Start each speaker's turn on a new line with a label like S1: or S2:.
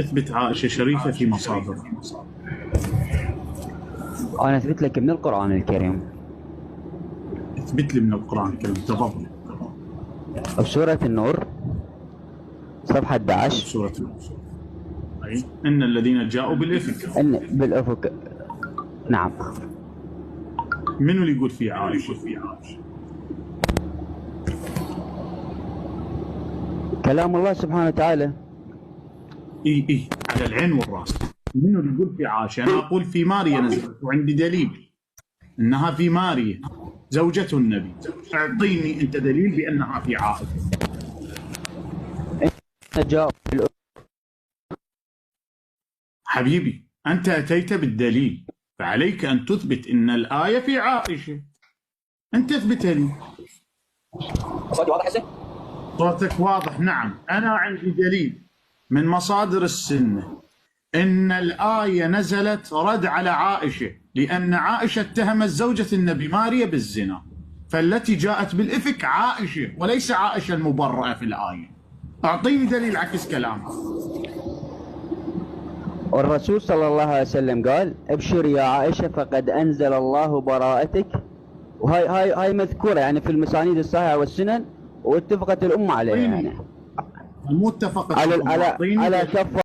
S1: اثبت عائشة شريفة في مصادر.
S2: أنا أثبت لك من القرآن الكريم.
S1: اثبت لي من القرآن الكريم، تفضل.
S2: بسورة النور صفحة 11.
S1: سورة أي إن الذين جاءوا بالإفك.
S2: إن بالأفق. نعم.
S1: منو اللي يقول في عائشة؟
S2: كلام الله سبحانه وتعالى.
S1: إي على العين والرأس. منو اللي يقول في عائشة؟ أنا أقول في ماريا نزلت، وعندي دليل إنها في ماريا زوجة النبي. أعطيني أنت دليل بأنها في عائشة.
S2: جاء
S1: حبيبي أنت أتيت بالدليل، فعليك أن تثبت أن الآية في عائشة. أنت اثبتها لي.
S2: صوتي واضح هسه؟
S1: صوتك واضح. نعم، أنا عندي دليل من مصادر السنة أن الآية نزلت رد على عائشة، لأن عائشة اتهمت زوجة النبي ماريا بالزنا، فالتي جاءت بالإفك عائشة وليس عائشة المبرأة في الآية. أعطيني دليل عكس كلامك.
S2: والرسول صلى الله عليه وسلم قال: ابشر يا عائشة فقد أنزل الله براءتك. وهاي مذكورة يعني في المسانيد الصحيحة والسنن، واتفقت الأمة عليها يعني.
S1: مو اتفقت
S2: على كف